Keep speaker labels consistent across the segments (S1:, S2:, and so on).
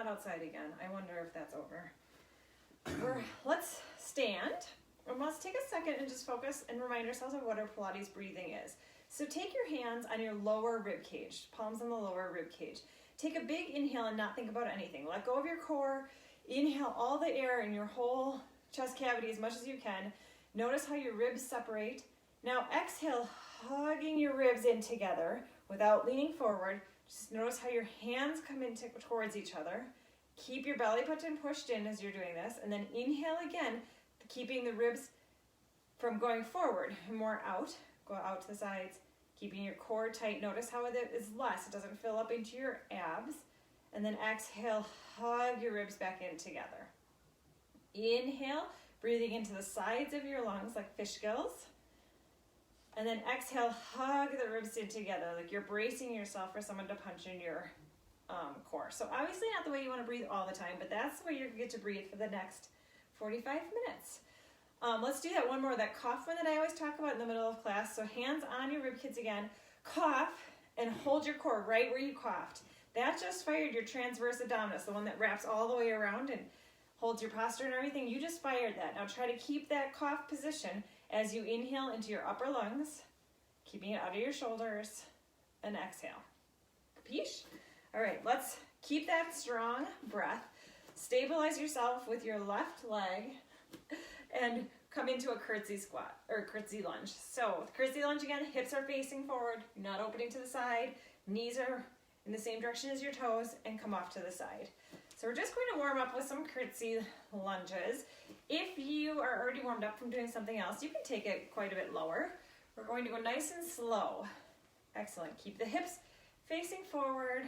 S1: not outside again. I wonder if that's over. Let's stand, and let's take a second and just focus and remind ourselves of what our Pilates breathing is. So take your hands on your lower rib cage, palms on the lower rib cage. Take a big inhale and not think about anything. Let go of your core. Inhale all the air in your whole chest cavity as much as you can. Notice how your ribs separate. Now exhale, hugging your ribs in together without leaning forward. Just notice how your hands come in towards each other. Keep your belly button pushed in as you're doing this, and then inhale again, keeping the ribs from going forward and more out. Go out to the sides, keeping your core tight. Notice how it is less. It doesn't fill up into your abs. And then exhale, hug your ribs back in together. Inhale, breathing into the sides of your lungs like fish gills. And then exhale, hug the ribs in together like you're bracing yourself for someone to punch in your core. So obviously not the way you want to breathe all the time, but that's the way you're going to get to breathe for the next 45 minutes. Let's do that one more, that cough one that I always talk about in the middle of class. So hands on your rib cage again, cough and hold your core right where you coughed. That just fired your transverse abdominis, the one that wraps all the way around and holds your posture and everything. You just fired that. Now try to keep that cough position as you inhale into your upper lungs, keeping it out of your shoulders, and exhale. Capiche? All right, let's keep that strong breath. Stabilize yourself with your left leg and come into a curtsy squat or curtsy lunge. So with curtsy lunge again, hips are facing forward, you're not opening to the side, knees are in the same direction as your toes, and come off to the side. So we're just going to warm up with some curtsy lunges. If you are already warmed up from doing something else, you can take it quite a bit lower. We're going to go nice and slow. Excellent. Keep the hips facing forward.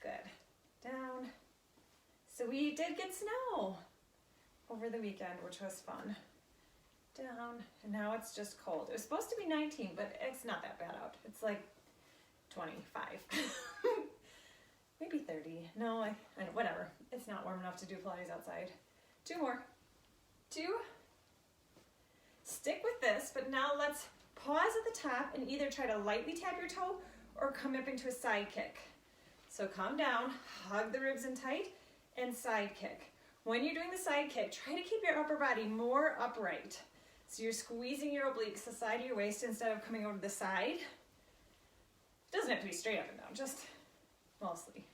S1: Good. Down. So we did get snow over the weekend, which was fun. Down. And now it's just cold. It was supposed to be 19, but it's not that bad out. It's like 25. Maybe 30. No, I whatever. It's not warm enough to do Pilates outside. 2 more. 2. Stick with this, but now let's pause at the top and either try to lightly tap your toe or come up into a side kick. So come down, hug the ribs in tight, and side kick. When you're doing the side kick, try to keep your upper body more upright. So you're squeezing your obliques the side of your waist instead of coming over to the side. It doesn't have to be straight up and down, just mostly.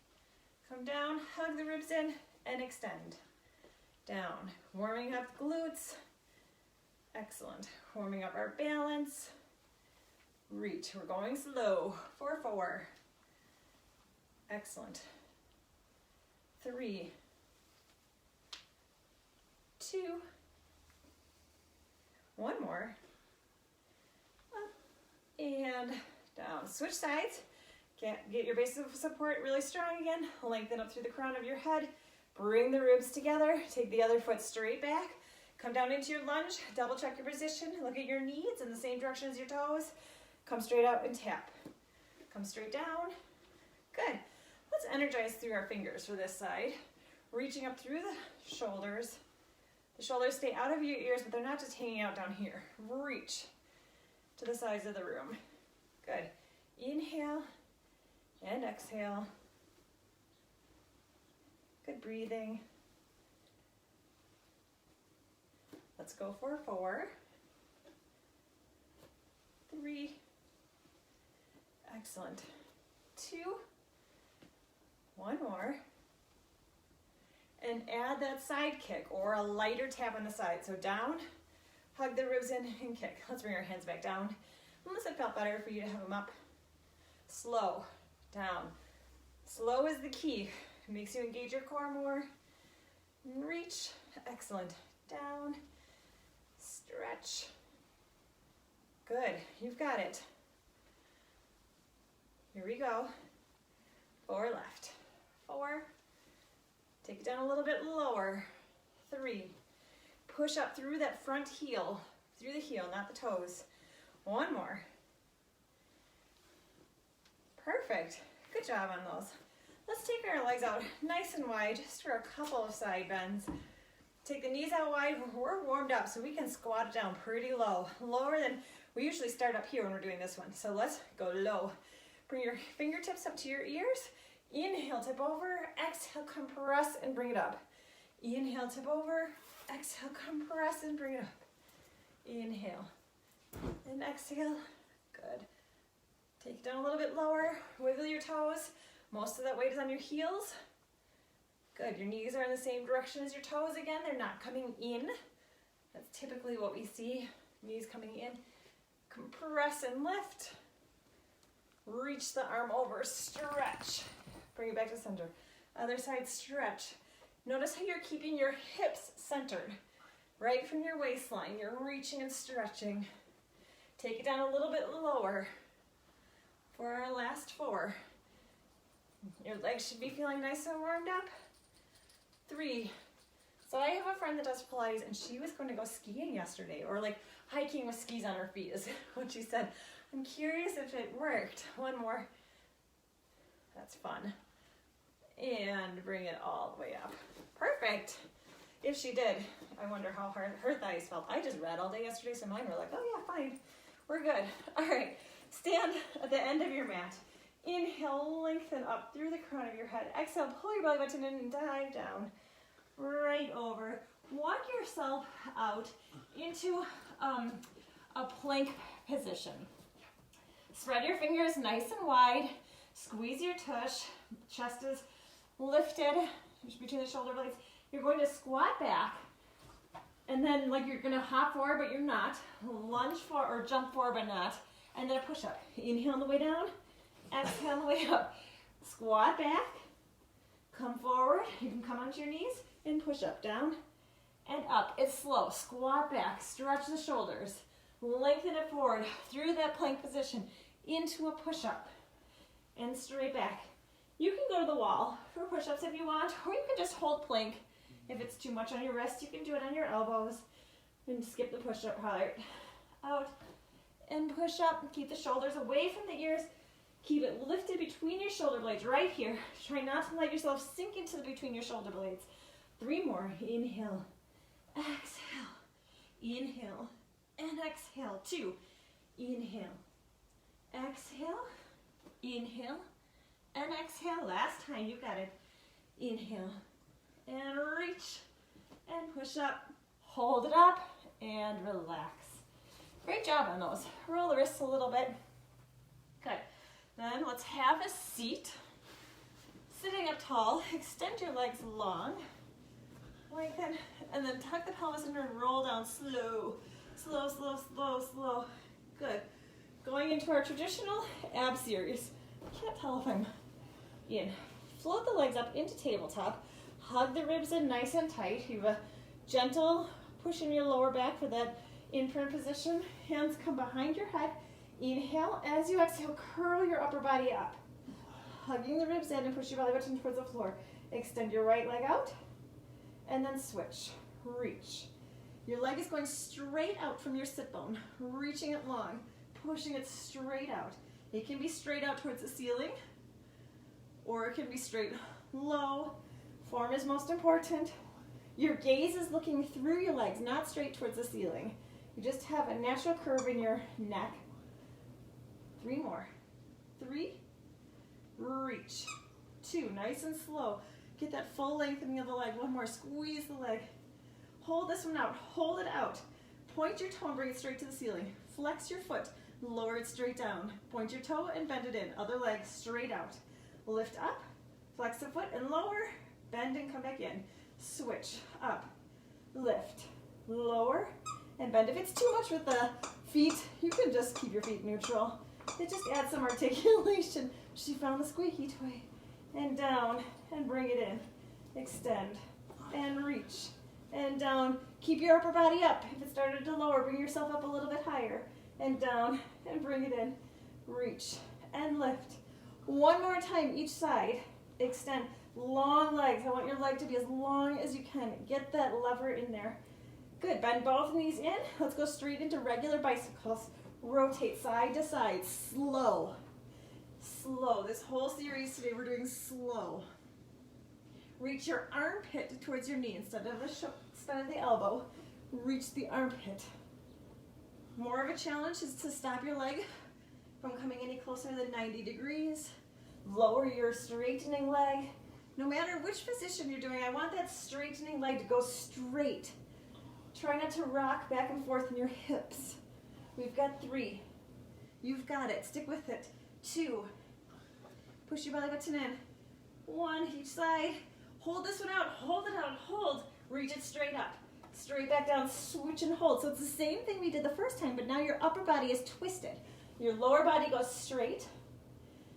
S1: Come down, hug the ribs in, and extend. Down, warming up the glutes. Excellent. Warming up our balance. Reach, we're going slow. 4, 4. Excellent. 3, 2. 1 more. Up and down. Switch sides. Get your base of support really strong again. Lengthen up through the crown of your head. Bring the ribs together. Take the other foot straight back. Come down into your lunge. Double check your position. Look at your knees in the same direction as your toes. Come straight up and tap. Come straight down. Good. Let's energize through our fingers for this side. Reaching up through the shoulders. The shoulders stay out of your ears, but they're not just hanging out down here. Reach to the sides of the room. Good. Inhale and exhale. Good breathing. Let's go for 4, 3. Excellent. 2. 1 more. And add that side kick or a lighter tap on the side. So down, hug the ribs in and kick. Let's bring our hands back down. Unless it felt better for you to have them up. Slow, down. Slow is the key. It makes you engage your core more. Reach, excellent. Down, stretch. Good, you've got it. Here we go. 4 left. 4. Take it down a little bit lower. 3. Push up through that front heel, through the heel, not the toes. 1 more. Perfect. Good job on those. Let's take our legs out nice and wide, just for a couple of side bends. Take the knees out wide. We're warmed up, so we can squat it down pretty low. Lower than, we usually start up here when we're doing this one. So let's go low. Bring your fingertips up to your ears. Inhale, tip over. Exhale, compress and bring it up. Inhale, tip over. Exhale, compress and bring it up. Inhale and exhale. Good. Take it down a little bit lower. Wiggle your toes. Most of that weight is on your heels. Good. Your knees are in the same direction as your toes again. They're not coming in. That's typically what we see. Knees coming in. Compress and lift. Reach the arm over. Stretch. Bring it back to center. Other side, stretch. Notice how you're keeping your hips centered. Right from your waistline. You're reaching and stretching. Take it down a little bit lower for our last 4. Your legs should be feeling nice and warmed up. 3. So I have a friend that does Pilates, and she was going to go skiing yesterday, or like hiking with skis on her feet is what she said. I'm curious if it worked. 1 more. That's fun. And bring it all the way up. Perfect. If she did, I wonder how hard her thighs felt. I just read all day yesterday, so mine were like, oh yeah, fine. We're good. All right. Stand at the end of your mat. Inhale, lengthen up through the crown of your head. Exhale, pull your belly button in and dive down. Right over. Walk yourself out into a plank position. Spread your fingers nice and wide. Squeeze your tush. Chest is lifted between the shoulder blades. You're going to squat back. And then like you're going to hop forward, but you're not. Lunge forward or jump forward, but not. And then a push-up. Inhale on the way down. Exhale on the way up. Squat back. Come forward. You can come onto your knees and push up. Down and up. It's slow. Squat back. Stretch the shoulders. Lengthen it forward through that plank position into a push-up. And straight back. You can go to the wall for push-ups if you want, or you can just hold plank. If it's too much on your wrist, you can do it on your elbows and skip the push-up part. Out and push up. Keep the shoulders away from the ears. Keep it lifted between your shoulder blades right here. Try not to let yourself sink into between your shoulder blades. 3 more. Inhale, exhale, inhale, and exhale. 2. Inhale, exhale, inhale, and exhale. Last time, you got it. Inhale, and reach, and push up. Hold it up, and relax. Great job on those. Roll the wrists a little bit. Good. Then let's have a seat. Sitting up tall, extend your legs long. Lengthen, and then tuck the pelvis under and roll down slow. Slow, slow, slow, slow. Good. Going into our traditional ab series. Can't tell if I'm in. Float the legs up into tabletop. Hug the ribs in nice and tight. You have a gentle push in your lower back for that in-print position. Hands come behind your head. Inhale. As you exhale, curl your upper body up. Hugging the ribs in and push your belly button towards the floor. Extend your right leg out. And then switch. Reach. Your leg is going straight out from your sit bone. Reaching it long. Pushing it straight out. It can be straight out towards the ceiling, or it can be straight low. Form is most important. Your gaze is looking through your legs, not straight towards the ceiling. You just have a natural curve in your neck. 3 more. 3. Reach. 2. Nice and slow. Get that full lengthening of the leg. 1 more. Squeeze the leg. Hold this one out. Hold it out. Point your toe and bring it straight to the ceiling. Flex your foot. Lower it straight down. Point your toe and bend it in. Other leg straight out. Lift up. Flex the foot and lower. Bend and come back in. Switch. Up. Lift. Lower. And bend. If it's too much with the feet, you can just keep your feet neutral. It just adds some articulation. She found the squeaky toy. And down. And bring it in. Extend. And reach. And down. Keep your upper body up. If it started to lower, bring yourself up a little bit higher. And down. And bring it in. Reach. And lift. 1 more time each side. Extend. Long legs. I want your leg to be as long as you can. Get that lever in there. Good. Bend both knees in. Let's go straight into regular bicycles. Rotate side to side. Slow. Slow. This whole series today we're doing slow. Reach your armpit towards your knee instead of the span of the elbow. Reach the armpit. More of a challenge is to stop your leg from coming any closer than 90 degrees. Lower your straightening leg. No matter which position you're doing, I want that straightening leg to go straight. Try not to rock back and forth in your hips. We've got 3. You've got it. Stick with it. 2. Push your belly button in. 1 each side. Hold this one out. Hold it out. Hold. Reach it straight up. Straight back down. Switch and hold. So it's the same thing we did the first time, but now your upper body is twisted. Your lower body goes straight,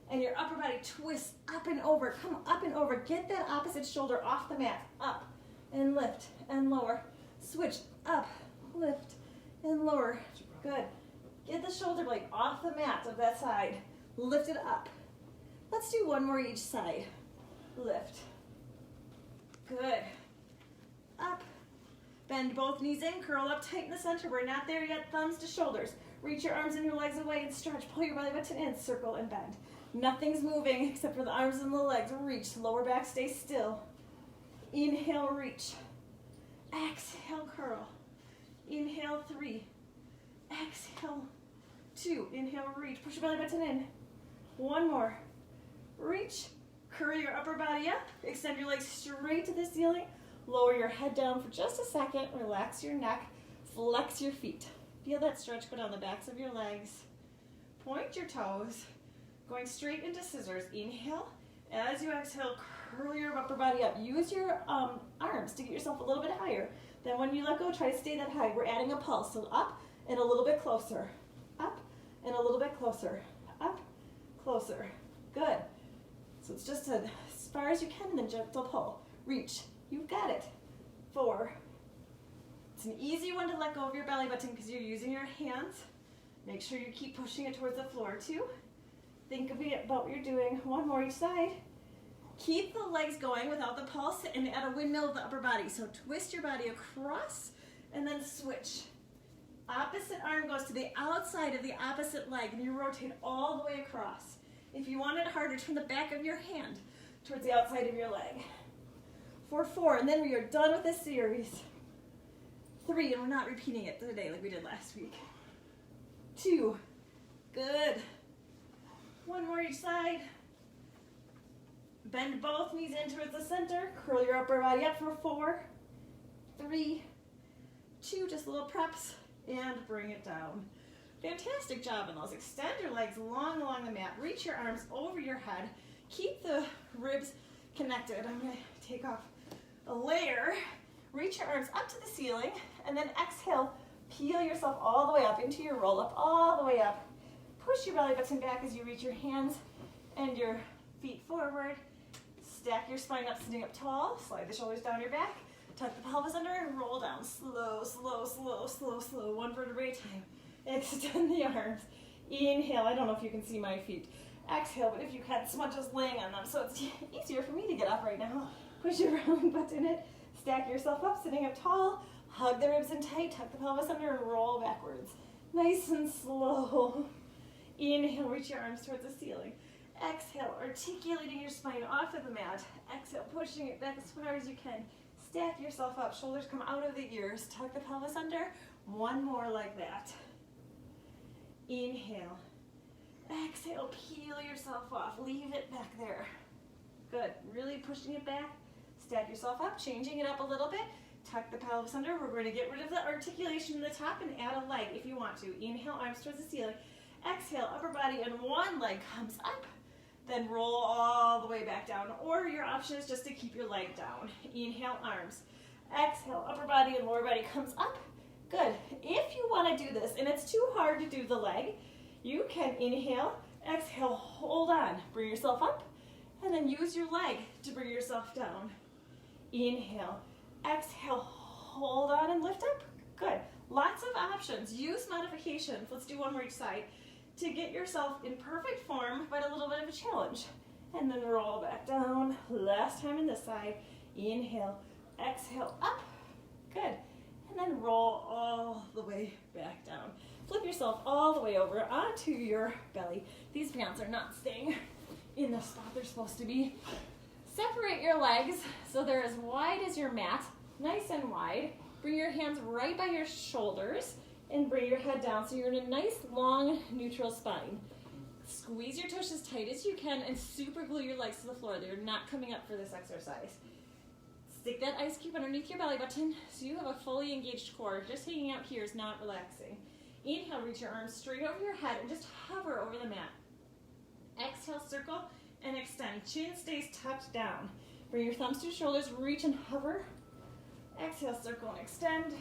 S1: and your upper body twists up and over. Come up and over. Get that opposite shoulder off the mat. Up and lift and lower. Switch. Up, lift, and lower. Good. Get the shoulder blade off the mat of that side. Lift it up. Let's do 1 more each side. Lift. Good. Up. Bend both knees in. Curl up tight in the center. We're not there yet. Thumbs to shoulders. Reach your arms and your legs away and stretch. Pull your belly button in. Circle and bend. Nothing's moving except for the arms and the legs. Reach. Lower back. Stay still. Inhale. Reach. Exhale. Curl. Inhale, 3. Exhale, 2. Inhale, reach. Push your belly button in. 1 more. Reach. Curl your upper body up. Extend your legs straight to the ceiling. Lower your head down for just a second. Relax your neck. Flex your feet. Feel that stretch go down the backs of your legs. Point your toes. Going straight into scissors. Inhale. As you exhale, curl your upper body up. Use your arms to get yourself a little bit higher. Then when you let go, try to stay that high. We're adding a pulse. So up and a little bit closer. Up and a little bit closer. Up, closer. Good. So it's just as far as you can and then gentle pull. Reach. You've got it. 4. It's an easy one to let go of your belly button because you're using your hands. Make sure you keep pushing it towards the floor too. Think about what you're doing. 1 more each side. Keep the legs going without the pulse and add a windmill of the upper body. So twist your body across and then switch. Opposite arm goes to the outside of the opposite leg and you rotate all the way across. If you want it harder, turn the back of your hand towards the outside of your leg. For 4, and then we are done with this series. 3, and we're not repeating it today like we did last week. 2, good. 1 more each side. Bend both knees in towards the center. Curl your upper body up for 4, 3, 2, just little preps, and bring it down. Fantastic job on those. Extend your legs long along the mat. Reach your arms over your head. Keep the ribs connected. I'm going to take off a layer. Reach your arms up to the ceiling, and then exhale. Peel yourself all the way up into your roll up, all the way up. Push your belly button back as you reach your hands and your feet forward. Stack your spine up, sitting up tall. Slide the shoulders down your back. Tuck the pelvis under and roll down. Slow, slow, slow, slow, slow. 1 vertebrae at a time. Extend the arms. Inhale. I don't know if you can see my feet. Exhale, but if you can't, someone just laying on them, so it's easier for me to get up right now. Push your belly button in it. Stack yourself up, sitting up tall. Hug the ribs in tight. Tuck the pelvis under and roll backwards. Nice and slow. Inhale, reach your arms towards the ceiling. Exhale, articulating your spine off of the mat. Exhale, pushing it back as far as you can. Stack yourself up, shoulders come out of the ears. Tuck the pelvis under. 1 more like that. Inhale. Exhale, peel yourself off. Leave it back there. Good, really pushing it back. Stack yourself up, changing it up a little bit. Tuck the pelvis under. We're going to get rid of the articulation in the top and add a leg if you want to. Inhale, arms towards the ceiling. Exhale, upper body and 1 leg comes up. Then roll all the way back down. Or your option is just to keep your leg down. Inhale, arms. Exhale, upper body and lower body comes up. Good. If you want to do this and it's too hard to do the leg, you can inhale, exhale, hold on. Bring yourself up and then use your leg to bring yourself down. Inhale, exhale, hold on and lift up. Good. Lots of options. Use modifications. Let's do 1 more each side to get yourself in perfect form, but a little bit of a challenge. And then roll back down. Last time in this side. Inhale, exhale, up. Good. And then roll all the way back down. Flip yourself all the way over onto your belly. These pants are not staying in the spot they're supposed to be. Separate your legs so they're as wide as your mat, nice and wide. Bring your hands right by your shoulders and bring your head down so you're in a nice long neutral spine. Squeeze squeeze your toes as tight as you can and super glue your legs to the floor. They're not coming up for this exercise. Stick that ice cube underneath your belly button so you have a fully engaged core. Just hanging out here is not relaxing. Inhale, reach your arms straight over your head and just hover over the mat. Exhale, circle and extend. Chin stays tucked down. Bring your thumbs to your shoulders, reach and hover. Exhale, circle and extend.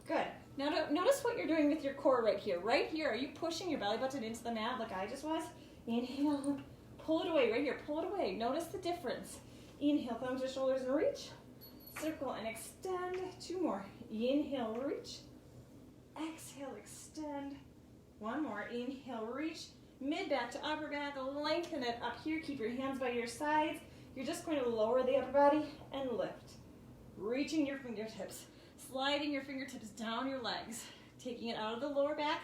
S1: Good. Now notice what you're doing with your core right here. Right here, are you pushing your belly button into the mat like I just was? Inhale, pull it away. Right here, pull it away. Notice the difference. Inhale, thumbs to shoulders and reach. Circle and extend. 2 more. Inhale, reach. Exhale, extend. 1 more. Inhale, reach. Mid back to upper back. Lengthen it up here. Keep your hands by your sides. You're just going to lower the upper body and lift. Reaching your fingertips. Sliding your fingertips down your legs. Taking it out of the lower back.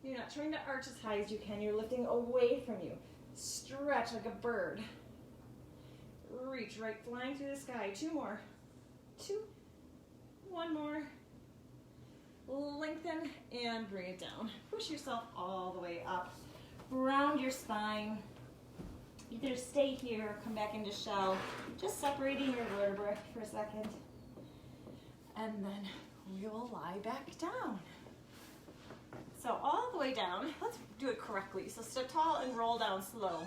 S1: You're not trying to arch as high as you can. You're lifting away from you. Stretch like a bird. Reach, right, flying through the sky. 2 more. 2. 1 more. Lengthen and bring it down. Push yourself all the way up. Round your spine. Either stay here or come back into shell. Just separating your vertebrae for a second. And then we will lie back down. So all the way down. Let's do it correctly. So sit tall and roll down slow.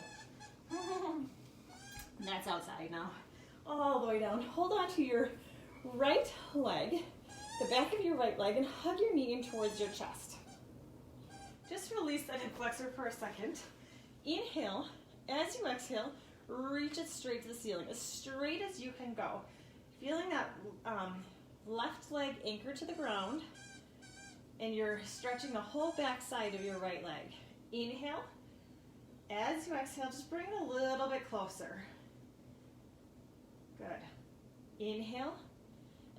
S1: That's outside now. All the way down. Hold on to your right leg, the back of your right leg, and hug your knee in towards your chest. Just release that hip flexor for a second. Inhale. As you exhale, reach it straight to the ceiling, as straight as you can go. Feeling that left leg anchored to the ground, and you're stretching the whole back side of your right leg. Inhale. As you exhale, just bring it a little bit closer. Good. Inhale.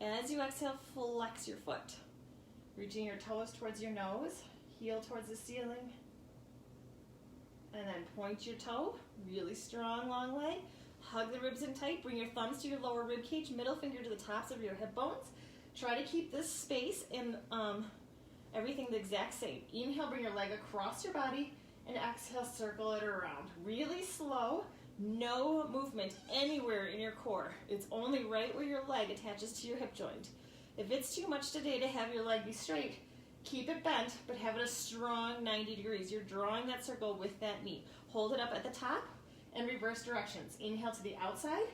S1: As you exhale, flex your foot. Reaching your toes towards your nose, heel towards the ceiling. And then point your toe, really strong, long leg. Hug the ribs in tight. Bring your thumbs to your lower rib cage, middle finger to the tops of your hip bones. Try to keep this space and everything the exact same. Inhale, bring your leg across your body, and exhale, circle it around. Really slow. No movement anywhere in your core. It's only right where your leg attaches to your hip joint. If it's too much today to have your leg be straight, keep it bent, but have it a strong 90 degrees. You're drawing that circle with that knee. Hold it up at the top and reverse directions. Inhale to the outside,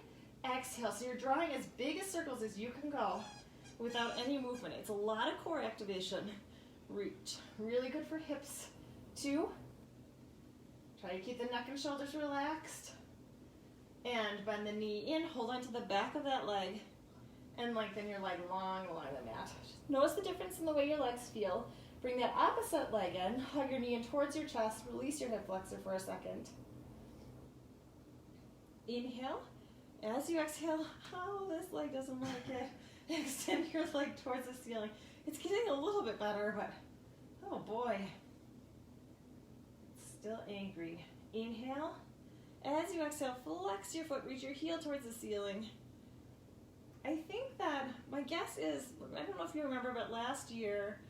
S1: exhale. So you're drawing as big as circles as you can go without any movement. It's a lot of core activation. Reach. Really good for hips. 2. Try to keep the neck and shoulders relaxed. And bend the knee in, hold on to the back of that leg, and lengthen your leg long along the mat. Just notice the difference in the way your legs feel. Bring that opposite leg in, hug your knee in towards your chest, release your hip flexor for a second. Inhale. As you exhale, this leg doesn't like it. Extend your leg towards the ceiling. It's getting a little bit better, but oh boy. It's still angry. Inhale. As you exhale, flex your foot, reach your heel towards the ceiling. I think that, my guess is, I don't know if you remember, but last year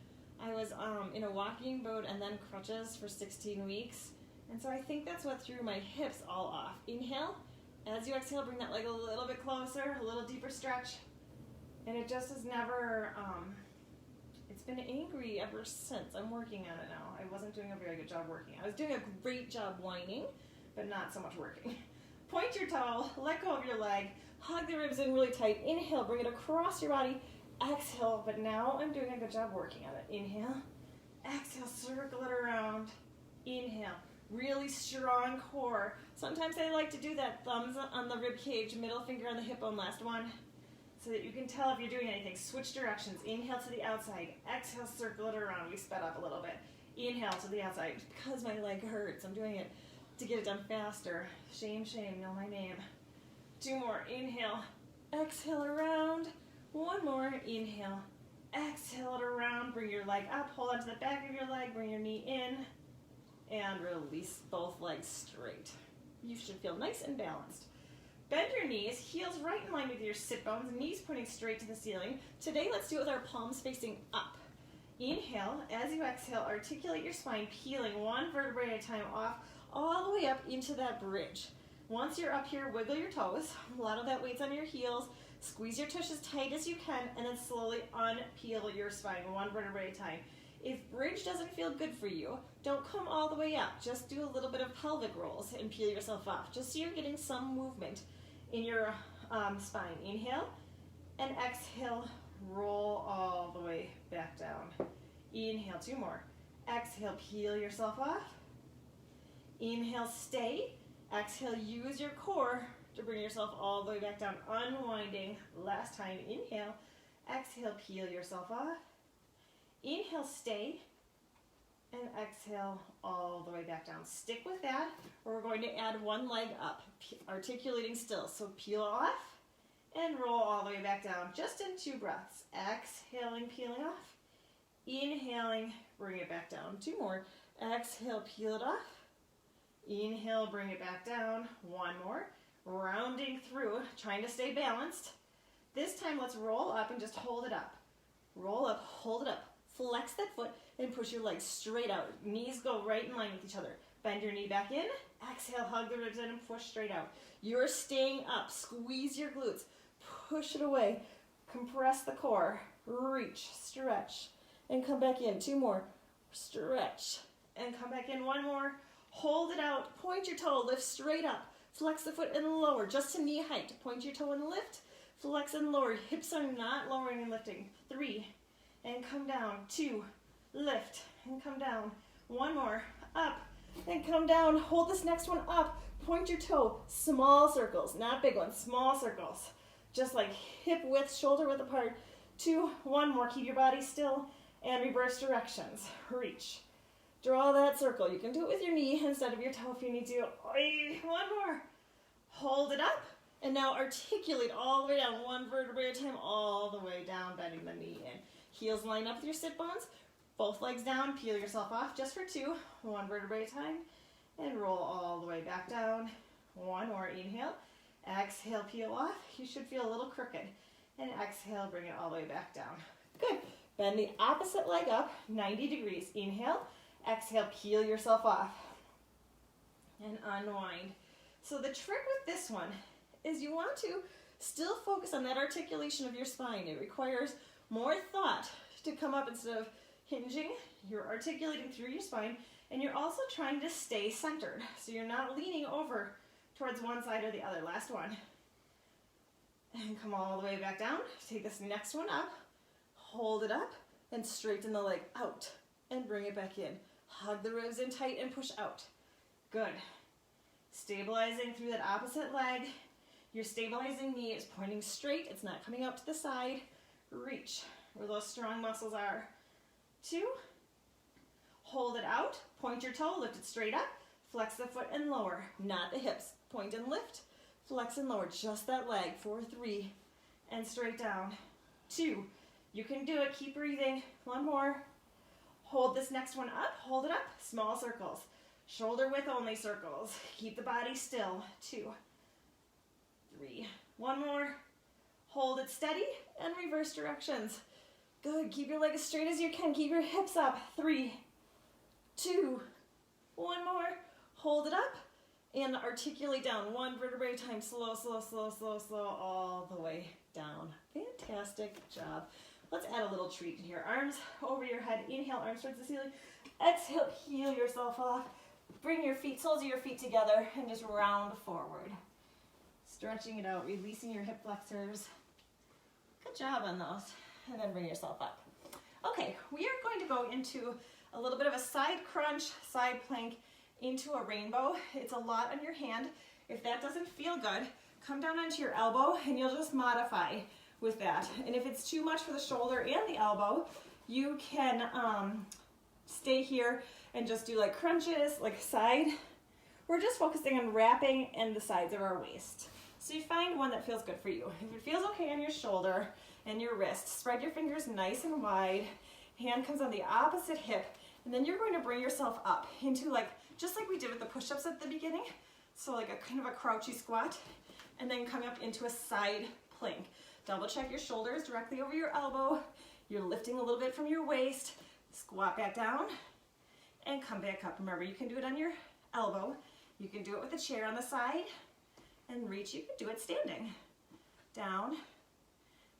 S1: I was in a walking boot and then crutches for 16 weeks. And so I think that's what threw my hips all off. Inhale. As you exhale, bring that leg a little bit closer, a little deeper stretch. And it just has never, it's been angry ever since. I'm working on it now. I wasn't doing a very good job working. I was doing a great job whining, but not so much working. Point your toe, let go of your leg, hug the ribs in really tight. Inhale, bring it across your body. Exhale, but now I'm doing a good job working on it. Inhale, exhale, circle it around. Inhale, really strong core. Sometimes I like to do that, thumbs on the rib cage, middle finger on the hip bone, last one, so that you can tell if you're doing anything. Switch directions. Inhale to the outside, exhale, circle it around. We sped up a little bit. Inhale to the outside. Because my leg hurts, I'm doing it to get it done faster. Shame, shame, know my name. 2 more. Inhale, exhale around. 1 more. Inhale, exhale it around. Bring your leg up, hold on to the back of your leg, bring your knee in, and release both legs straight. You should feel nice and balanced. Bend your knees, heels right in line with your sit bones, knees pointing straight to the ceiling. Today, let's do it with our palms facing up. Inhale. As you exhale, articulate your spine, peeling 1 vertebrae at a time off all the way up into that bridge. Once you're up here, wiggle your toes. A lot of that weight's on your heels. Squeeze your tush as tight as you can, and then slowly unpeel your spine, one vertebrae at a time. If bridge doesn't feel good for you, don't come all the way up. Just do a little bit of pelvic rolls and peel yourself off, just so you're getting some movement in your spine. Inhale and exhale, roll all the way back down. Inhale, 2 more. Exhale, peel yourself off. Inhale, stay. Exhale, use your core to bring yourself all the way back down. Unwinding, last time. Inhale, exhale, peel yourself off. Inhale, stay, and exhale all the way back down. Stick with that, or we're going to add one leg up, articulating still. So peel off and roll all the way back down, just in 2 breaths. Exhaling, peeling off. Inhaling, bring it back down. 2 more. Exhale, peel it off. Inhale, bring it back down. 1 more. Rounding through, trying to stay balanced. This time, let's roll up and just hold it up. Roll up, hold it up. Flex that foot and push your legs straight out. Knees go right in line with each other. Bend your knee back in. Exhale, hug the ribs in and push straight out. You're staying up. Squeeze your glutes. Push it away. Compress the core. Reach, stretch, and come back in. 2 more. Stretch, and come back in. 1 more. Hold it out. Point your toe. Lift straight up. Flex the foot and lower, just to knee height. Point your toe and lift. Flex and lower. Hips are not lowering and lifting. 3. And come down. 2, lift, and come down. 1 more, up, and come down. Hold this next one up. Point your toe, small circles, not big ones, small circles. Just like hip width, shoulder width apart. 2, 1 more, keep your body still, and reverse directions. Reach. Draw that circle. You can do it with your knee instead of your toe if you need to. 1 more. Hold it up, and now articulate all the way down, 1 vertebrae at a time, all the way down, bending the knee in. Heels line up with your sit bones. Both legs down. Peel yourself off just for 2. 1 vertebrae at a time. And roll all the way back down. 1 more. Inhale. Exhale, peel off. You should feel a little crooked. And exhale, bring it all the way back down. Good. Bend the opposite leg up 90 degrees. Inhale. Exhale, peel yourself off. And unwind. So the trick with this one is you want to still focus on that articulation of your spine. It requires more thought to come up instead of hinging. You're articulating through your spine, and you're also trying to stay centered. So you're not leaning over towards one side or the other. Last one. And come all the way back down. Take this next one up. Hold it up and straighten the leg out and bring it back in. Hug the ribs in tight and push out. Good. Stabilizing through that opposite leg. Your stabilizing knee is pointing straight. It's not coming out to the side. Reach where those strong muscles are. 2. Hold it out. Point your toe. Lift it straight up. Flex the foot and lower. Not the hips. Point and lift. Flex and lower. Just that leg. 4, 3. And straight down. 2. You can do it. Keep breathing. 1 more. Hold this next one up. Hold it up. Small circles. Shoulder width only circles. Keep the body still. 2, 3. 1 more. Hold it steady and reverse directions. Good. Keep your leg as straight as you can. Keep your hips up. 3, 2. 1 more. Hold it up and articulate down. 1 vertebrae at a time. Slow, slow, slow, slow, slow, all the way down. Fantastic job. Let's add a little treat in here. Arms over your head. Inhale, arms towards the ceiling. Exhale, peel yourself off. Bring your feet, soles of your feet together, and just round forward. Stretching it out, releasing your hip flexors. Good job on those. And then bring yourself up. Okay, we are going to go into a little bit of a side crunch, side plank into a rainbow. It's a lot on your hand. If that doesn't feel good, come down onto your elbow and you'll just modify with that. And if it's too much for the shoulder and the elbow, you can stay here and just do like crunches, like side. We're just focusing on wrapping and the sides of our waist. So you find one that feels good for you. If it feels okay on your shoulder and your wrist, spread your fingers nice and wide. Hand comes on the opposite hip, and then you're going to bring yourself up into like, just like we did with the push-ups at the beginning. So like a kind of a crouchy squat, and then coming up into a side plank. Double check your shoulders directly over your elbow. You're lifting a little bit from your waist. Squat back down and come back up. Remember, you can do it on your elbow. You can do it with a chair on the side and reach. You can do it standing. Down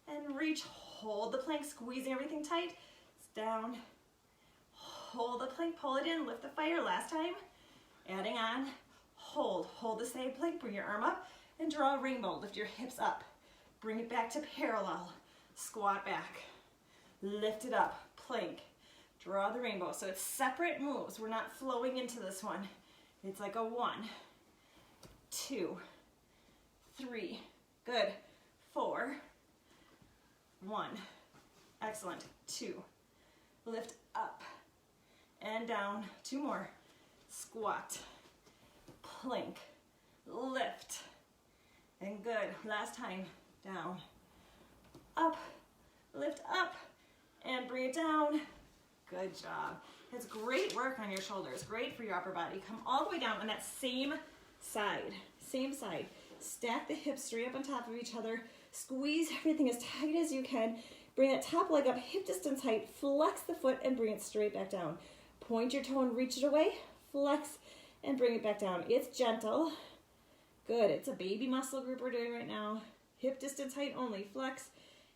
S1: and reach. Hold the plank, squeezing everything tight. Down. Hold the plank, pull it in, lift the fire. Last time. Adding on. Hold the side plank, bring your arm up and draw a rainbow. Lift your hips up. Bring it back to parallel. Squat back. Lift it up, plank. Draw the rainbow. So it's separate moves. We're not flowing into this one. It's like a 1, 2, 3. Good. 4, 1. Excellent. 2. Lift up and down. 2 more. Squat. Plank. Lift. And good. Last time. Down. Up. Lift up. And bring it down. Good job. It's great work on your shoulders. Great for your upper body. Come all the way down on that same side. Same side. Stack the hips straight up on top of each other. Squeeze everything as tight as you can. Bring that top leg up, hip distance height. Flex the foot and bring it straight back down. Point your toe and reach it away. Flex and bring it back down. It's gentle. Good. It's a baby muscle group we're doing right now. Hip distance height only. Flex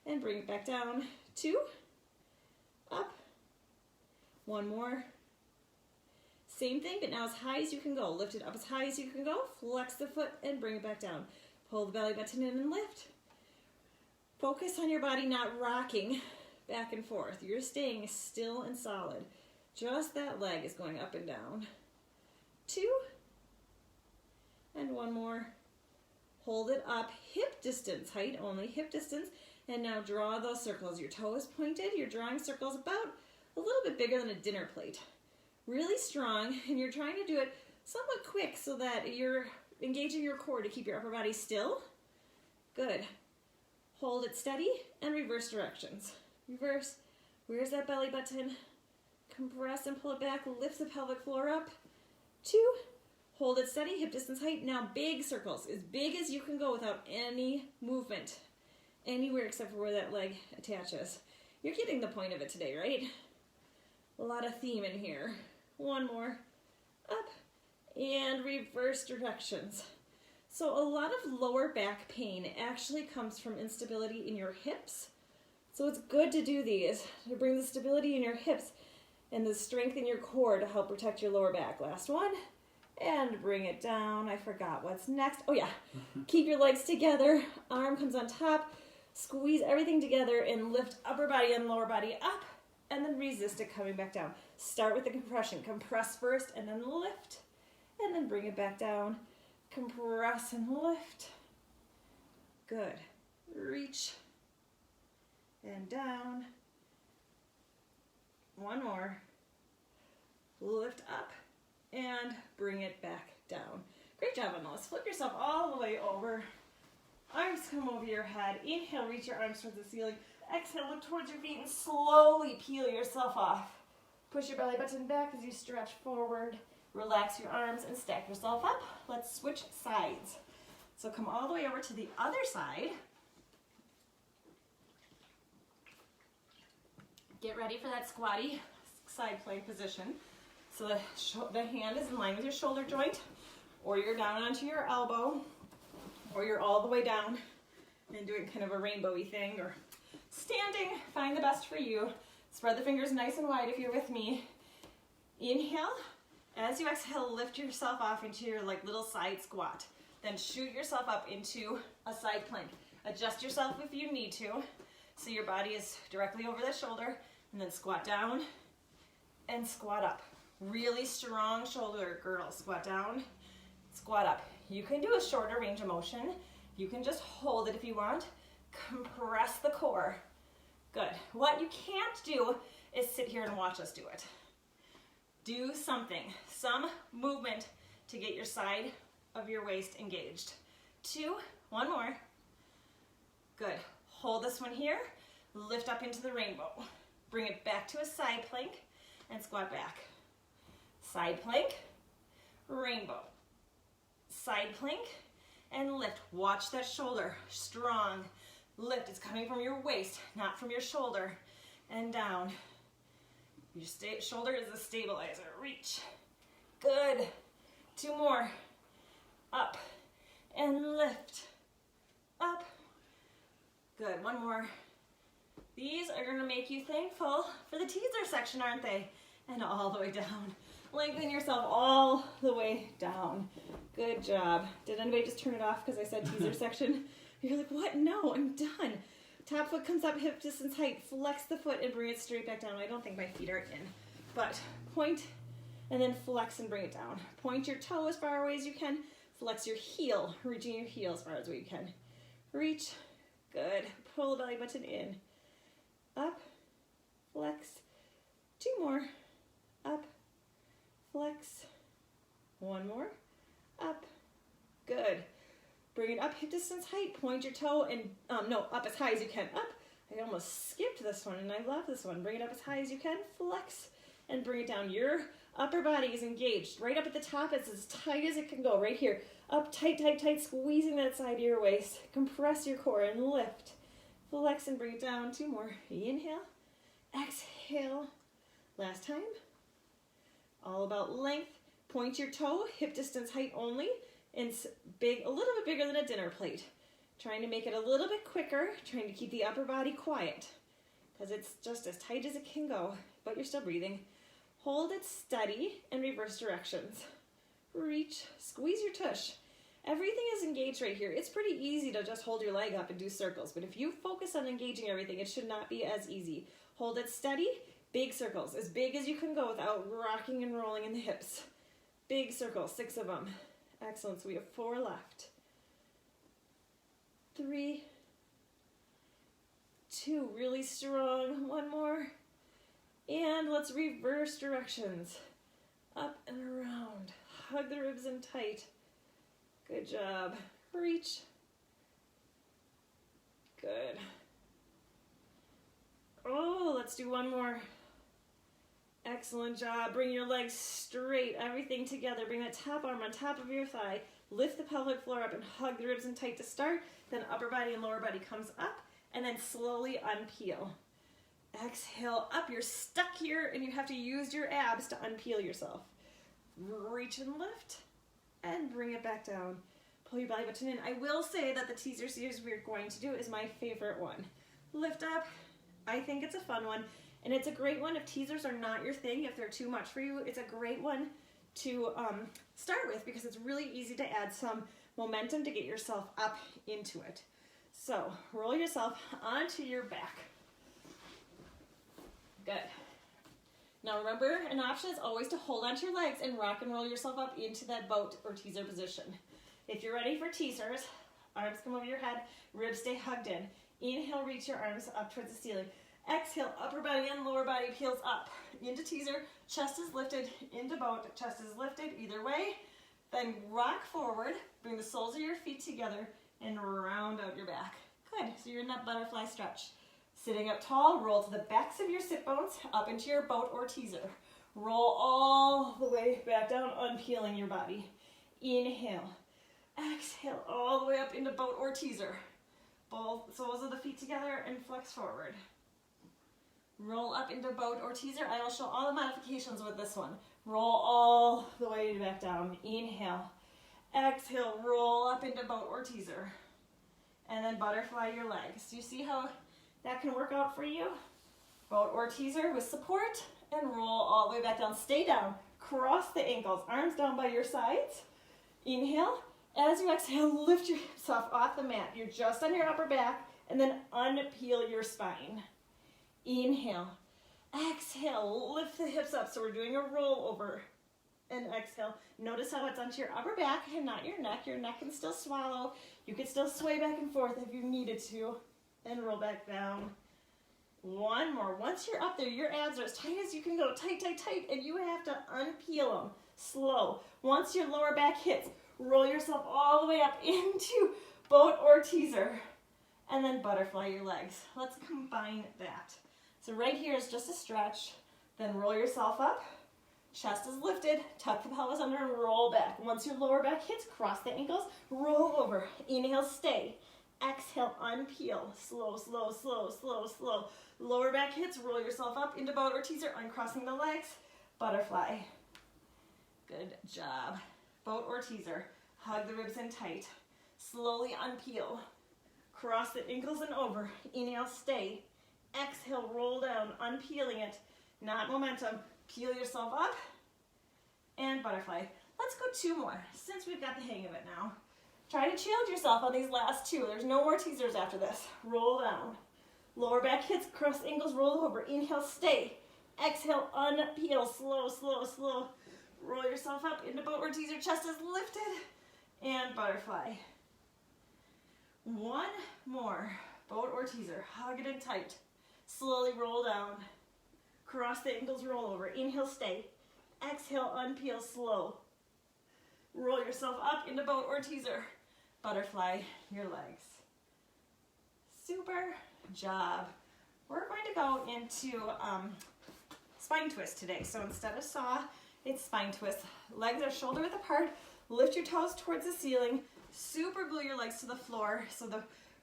S1: and bring it back down. 2. Up. 1 more. Same thing, but now as high as you can go. Lift it up as high as you can go. Flex the foot and bring it back down. Pull the belly button in and lift. Focus on your body not rocking back and forth. You're staying still and solid. Just that leg is going up and down. 2. And 1 more. Hold it up. Hip distance, height only, hip distance. And now draw those circles. Your toe is pointed. You're drawing circles about a little bit bigger than a dinner plate. Really strong, and you're trying to do it somewhat quick so that you're engaging your core to keep your upper body still. Good. Hold it steady and reverse directions. Reverse. Where's that belly button? Compress and pull it back. Lift the pelvic floor up. 2. Hold it steady, hip distance height. Now big circles, as big as you can go without any movement anywhere except for where that leg attaches. You're getting the point of it today, right? A lot of theme in here. 1 more. Up and reverse directions. So a lot of lower back pain actually comes from instability in your hips. So it's good to do these to bring the stability in your hips and the strength in your core to help protect your lower back. Last one. And bring it down. I forgot what's next. Oh yeah. Keep your legs together. Arm comes on top. Squeeze everything together and lift upper body and lower body up. And then resist it coming back down. Start with the compression. Compress first and then lift. And then bring it back down. Compress and lift. Good. Reach. And down. 1 more. Lift up. And bring it back down. Great job on those. Flip yourself all the way over. Arms come over your head. Inhale, reach your arms towards the ceiling. Exhale, look towards your feet and slowly peel yourself off. Push your belly button back as you stretch forward. Relax your arms and stack yourself up. Let's switch sides. So come all the way over to the other side. Get ready for that squatty side plank position. So the hand is in line with your shoulder joint, or you're down onto your elbow, or you're all the way down and doing kind of a rainbowy thing, or standing. Find the best for you. Spread the fingers nice and wide if you're with me. Inhale. As you exhale, lift yourself off into your like little side squat. Then shoot yourself up into a side plank. Adjust yourself if you need to, so your body is directly over the shoulder, and then squat down and squat up. Really strong shoulder, girls. Squat down, squat up. You can do a shorter range of motion. You can just hold it if you want. Compress the core. Good. What you can't do is sit here and watch us do it. Do something, some movement to get your side of your waist engaged. 2, 1 more. Good. Hold this one here. Lift up into the rainbow. Bring it back to a side plank and squat back. Side plank, rainbow. Side plank and lift. Watch that shoulder. Strong. Lift. It's coming from your waist, not from your shoulder. And down. Your shoulder is a stabilizer. Reach. Good. 2 more. Up and lift. Up. Good, 1 more. These are gonna make you thankful for the teaser section, aren't they? And all the way down. Lengthen yourself all the way down. Good job. Did anybody just turn it off because I said teaser section? You're like, what? No, I'm done. Top foot comes up, hip distance height. Flex the foot and bring it straight back down. I don't think my feet are in. But point and then flex and bring it down. Point your toe as far away as you can. Flex your heel, reaching your heel as far as you can. Reach. Good. Pull the belly button in. Up. Flex. 2 more. Up. Flex. 1 more. Up. Good. Bring it up hip distance height. Point your toe and, no, up as high as you can. Up. I almost skipped this one and I love this one. Bring it up as high as you can. Flex and bring it down. Your upper body is engaged. Right up at the top, it's as tight as it can go. Right here. Up tight, tight, tight. Squeezing that side of your waist. Compress your core and lift. Flex and bring it down. 2 more. Inhale. Exhale. Last time. All about length. Point your toe, hip distance height only, and big, a little bit bigger than a dinner plate. Trying to make it a little bit quicker, trying to keep the upper body quiet, because it's just as tight as it can go, but you're still breathing. Hold it steady and reverse directions. Reach, squeeze your tush. Everything is engaged right here. It's pretty easy to just hold your leg up and do circles, but if you focus on engaging everything, it should not be as easy. Hold it steady, big circles, as big as you can go without rocking and rolling in the hips. Big circles, 6 of them. Excellent, so we have 4 left. 3, 2, really strong. 1 more. And let's reverse directions. Up and around. Hug the ribs in tight. Good job. Reach. Good. Oh, let's do 1 more. Excellent job. Bring your legs straight, everything together. Bring that top arm on top of your thigh. Lift the pelvic floor up and hug the ribs in tight to start. Then upper body and lower body comes up, and then slowly unpeel. Exhale up. You're stuck here, and you have to use your abs to unpeel yourself. Reach and lift, and bring it back down. Pull your belly button in. I will say that the teaser series we're going to do is my favorite one. Lift up. I think it's a fun one. And it's a great one if teasers are not your thing, if they're too much for you. It's a great one to start with because it's really easy to add some momentum to get yourself up into it. So roll yourself onto your back. Good. Now remember, an option is always to hold onto your legs and rock and roll yourself up into that boat or teaser position. If you're ready for teasers, arms come over your head, ribs stay hugged in. Inhale, reach your arms up towards the ceiling. Exhale, upper body and lower body peels up. Into teaser, chest is lifted, into boat, chest is lifted, either way. Then rock forward, bring the soles of your feet together, and round out your back. Good, so you're in that butterfly stretch. Sitting up tall, roll to the backs of your sit bones, up into your boat or teaser. Roll all the way back down, unpeeling your body. Inhale, exhale, all the way up into boat or teaser. Both soles of the feet together and flex forward. Roll up into boat or teaser. I will show all the modifications with this one. Roll all the way back down. Inhale. Exhale, roll up into boat or teaser. And then butterfly your legs. Do you see how that can work out for you? Boat or teaser with support and roll all the way back down. Stay down. Cross the ankles. Arms down by your sides. Inhale. As you exhale, lift yourself off the mat. You're just on your upper back and then unpeel your spine. Inhale, exhale, lift the hips up. So we're doing a roll over and exhale. Notice how it's onto your upper back and not your neck. Your neck can still swallow. You can still sway back and forth if you needed to and roll back down. 1 more. Once you're up there, your abs are as tight as you can go. Tight, tight, tight. And you have to unpeel them. Slow. Once your lower back hits, roll yourself all the way up into boat or teaser. And then butterfly your legs. Let's combine that. So right here is just a stretch. Then roll yourself up. Chest is lifted. Tuck the pelvis under and roll back. Once your lower back hits, cross the ankles. Roll over. Inhale, stay. Exhale, unpeel. Slow, slow, slow, slow, slow. Lower back hits. Roll yourself up into boat or teaser. Uncrossing the legs. Butterfly. Good job. boat or teaser. Hug the ribs in tight. Slowly unpeel. Cross the ankles and over. Inhale, stay. Exhale, roll down, unpeeling it. Not momentum. Peel yourself up. And butterfly. Let's go 2 more, since we've got the hang of it now. Try to challenge yourself on these last 2. There's no more teasers after this. Roll down. Lower back hits, cross ankles, roll over. Inhale, stay. Exhale, unpeel. Slow, slow, slow. Roll yourself up into boat or teaser. Chest is lifted. And butterfly. 1 more. Boat or teaser. Hug it in tight. Slowly roll down. Cross the ankles, roll over. Inhale, stay. Exhale, unpeel, slow. Roll yourself up into boat or teaser. Butterfly your legs. Super job. We're going to go into spine twist today. So instead of saw, it's spine twist. Legs are shoulder width apart. Lift your toes towards the ceiling. Super glue your legs to the floor. So the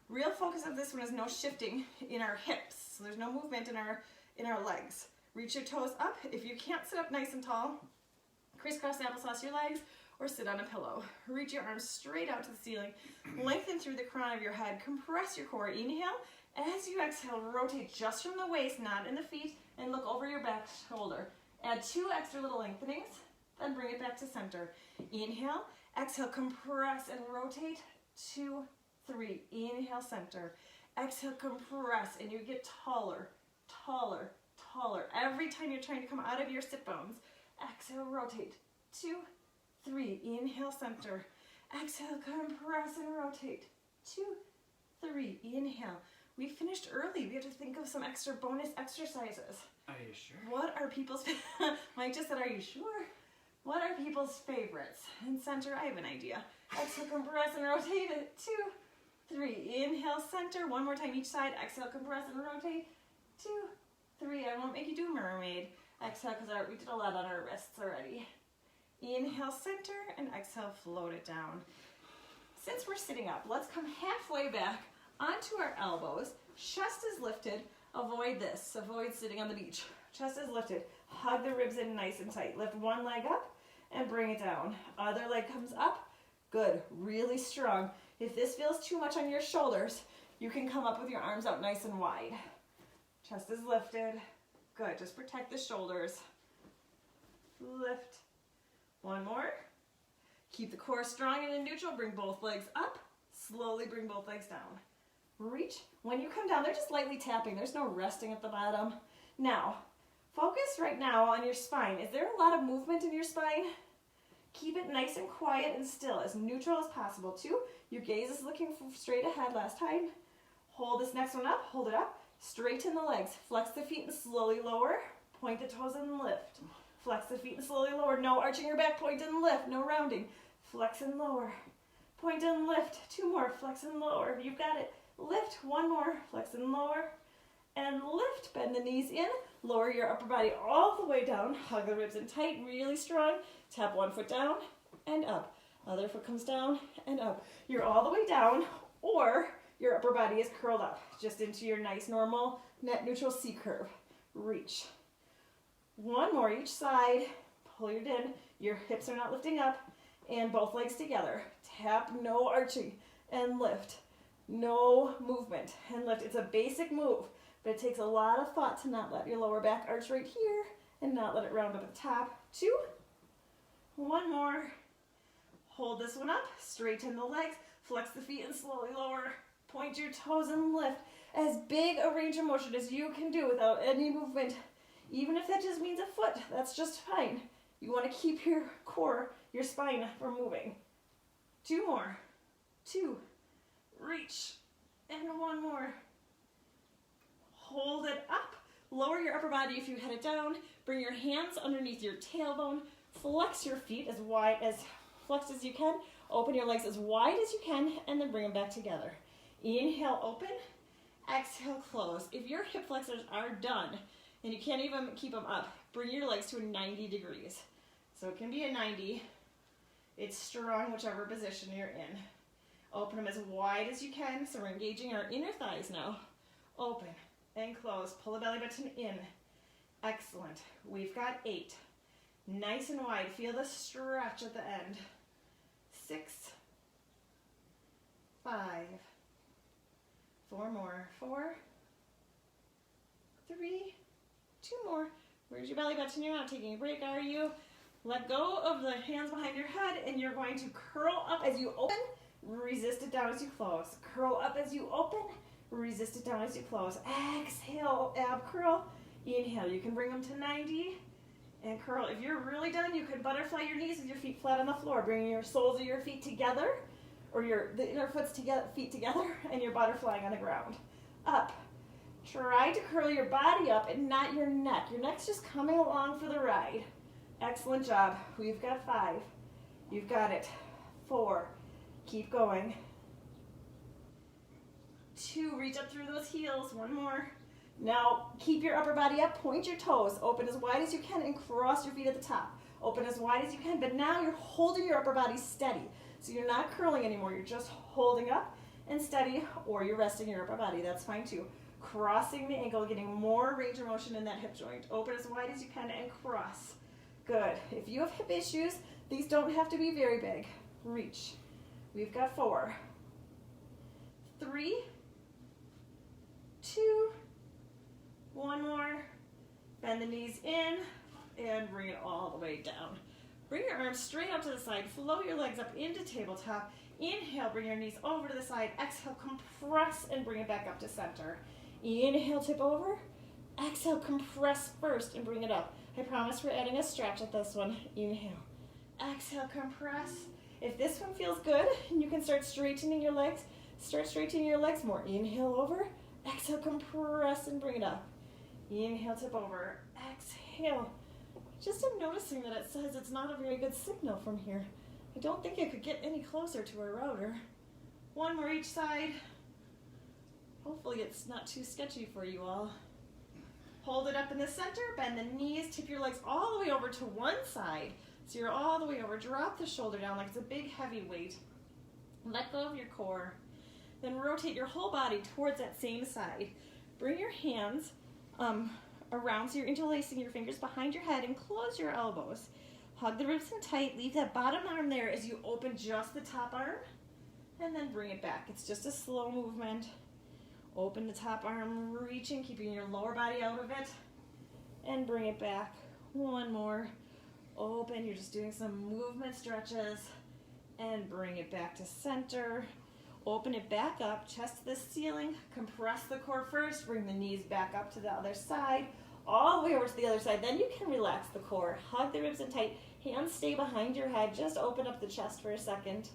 S1: real focus of this one is no shifting in our hips. So there's no movement in our legs. Reach your toes up. If you can't sit up nice and tall, crisscross applesauce your legs or sit on a pillow. Reach your arms straight out to the ceiling. Lengthen through the crown of your head. Compress your core. Inhale. As you exhale, rotate just from the waist, not in the feet, and look over your back shoulder. Add 2 extra little lengthenings, then bring it back to center. Inhale. Exhale, compress and rotate. 2, 3. Inhale, center. Exhale, compress, and you get taller, taller, taller. Every time you're trying to come out of your sit bones. Exhale, rotate. 2, 3. Inhale, center. Exhale, compress and rotate. 2, 3. Inhale. We finished early. We have to think of some extra bonus exercises.
S2: Are you sure?
S1: What are people's... Mike just said, are you sure? What are people's favorites? In center, I have an idea. Exhale, compress and rotate it. 2, 3. Inhale, center. 1 more time each side. Exhale, compress and rotate. 2, 3. I won't make you do mermaid. Exhale, because we did a lot on our wrists already. Inhale, center, and exhale, float it down. Since we're sitting up, let's come halfway back onto our elbows. Chest is lifted. Avoid this. Avoid sitting on the beach. Chest is lifted. Hug the ribs in nice and tight. Lift one leg up and bring it down. Other leg comes up. Good. Really strong. If this feels too much on your shoulders, you can come up with your arms out nice and wide. Chest is lifted. Good. Just protect the shoulders. Lift. 1 more. Keep the core strong and in neutral. Bring both legs up. Slowly bring both legs down. Reach. When you come down, they're just lightly tapping. There's no resting at the bottom. Now, focus right now on your spine. Is there a lot of movement in your spine? Keep it nice and quiet and still, as neutral as possible. 2, your gaze is looking straight ahead last time. Hold this next one up. Hold it up. Straighten the legs. Flex the feet and slowly lower. Point the toes and lift. Flex the feet and slowly lower. No arching your back. Point and lift. No rounding. Flex and lower. Point and lift. 2 more. Flex and lower. You've got it. Lift. 1 more. Flex and lower. And lift. Bend the knees in. Lower your upper body all the way down. Hug the ribs in tight. Really strong. Tap 1 foot down and up. Other foot comes down and up. You're all the way down, or your upper body is curled up just into your nice normal net neutral C curve. Reach. 1 more each side. Pull it in. Your hips are not lifting up. And both legs together. Tap, no arching. And lift. No movement. And lift. It's a basic move, but it takes a lot of thought to not let your lower back arch right here and not let it round up at the top. 2. 1 more. Hold this one up. Straighten the legs. Flex the feet and slowly lower. Point your toes and lift. As big a range of motion as you can do without any movement. Even if that just means a foot, that's just fine. You want to keep your core, your spine from moving. 2 more. 2. Reach. And 1 more. Hold it up. Lower your upper body if you head it down. Bring your hands underneath your tailbone. Flex your feet as wide, as flexed as you can. Open your legs as wide as you can, and then bring them back together. Inhale, open. Exhale, close. If your hip flexors are done, and you can't even keep them up, bring your legs to a 90 degrees. So it can be a 90. It's strong, whichever position you're in. Open them as wide as you can, so we're engaging our inner thighs now. Open and close. Pull the belly button in. Excellent. We've got 8. Nice and wide. Feel the stretch at the end. 6, 5, 4 more, 4, 3, 2 more. Where's your belly button? You're not taking a break, are you? Let go of the hands behind your head, and you're going to curl up as you open, resist it down as you close. Curl up as you open, resist it down as you close. Exhale, ab curl. Inhale, you can bring them to 90 and curl. If you're really done, you could butterfly your knees with your feet flat on the floor, bringing your soles of your feet together, or the inner feet together, and you're butterflying on the ground. Up. Try to curl your body up and not your neck. Your neck's just coming along for the ride. Excellent job. We've got 5. You've got it. 4. Keep going. 2. Reach up through those heels. 1 more. Now, keep your upper body up. Point your toes. Open as wide as you can and cross your feet at the top. Open as wide as you can, but now you're holding your upper body steady. So you're not curling anymore. You're just holding up and steady, or you're resting your upper body. That's fine too. Crossing the ankle, getting more range of motion in that hip joint. Open as wide as you can and cross. Good. If you have hip issues, these don't have to be very big. Reach. We've got 4, 3, 2, 1 more. Bend the knees in and bring it all the way down. Bring your arms straight out to the side. Float your legs up into tabletop. Inhale, bring your knees over to the side. Exhale, compress and bring it back up to center. Inhale, tip over. Exhale, compress first and bring it up. I promise we're adding a stretch at this one. Inhale. Exhale, compress. If this one feels good, you can start straightening your legs. Start straightening your legs more. Inhale over. Exhale, compress and bring it up. Inhale, tip over. Exhale. Just am noticing that it says it's not a very good signal from here. I don't think I could get any closer to our router. 1 more each side. Hopefully it's not too sketchy for you all. Hold it up in the center, bend the knees, tip your legs all the way over to one side. So you're all the way over. Drop the shoulder down like it's a big heavy weight. Let go of your core. Then rotate your whole body towards that same side. Bring your hands around so you're interlacing your fingers behind your head and close your elbows. Hug the ribs in tight. Leave that bottom arm there as you open just the top arm and then bring it back. It's just a slow movement. Open the top arm, reaching, keeping your lower body out of it, and bring it back. 1 more. Open, you're just doing some movement stretches, and bring it back to center. Open it back up, chest to the ceiling, compress the core first, bring the knees back up to the other side, all the way over to the other side. Then you can relax the core. Hug the ribs in tight, hands stay behind your head, just open up the chest for a second.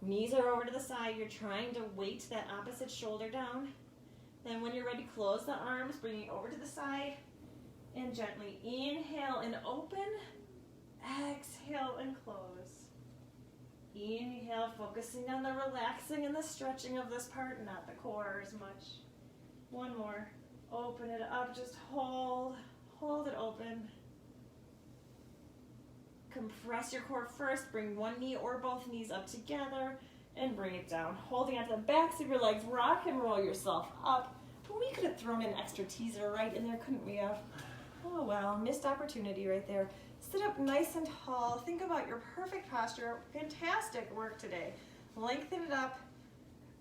S1: Knees are over to the side. You're trying to weight that opposite shoulder down. Then when you're ready, close the arms, bring it over to the side, and gently inhale and open. Exhale and close. Inhale, focusing on the relaxing and the stretching of this part, not the core as much. 1 more. Open it up, just hold it open. Compress your core first, bring one knee or both knees up together and bring it down. Holding onto the backs of your legs, rock and roll yourself up. But we could have thrown an extra teaser right in there, couldn't we have? Oh well, missed opportunity right there. Sit up nice and tall. Think about your perfect posture. Fantastic work today. Lengthen it up.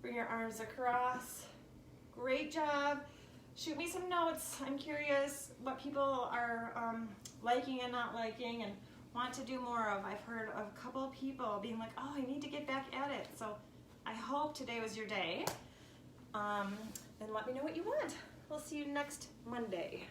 S1: Bring your arms across. Great job. Shoot me some notes. I'm curious what people are liking and not liking and want to do more of. I've heard of a couple of people being like, oh, I need to get back at it. So I hope today was your day. And let me know what you want. We'll see you next Monday.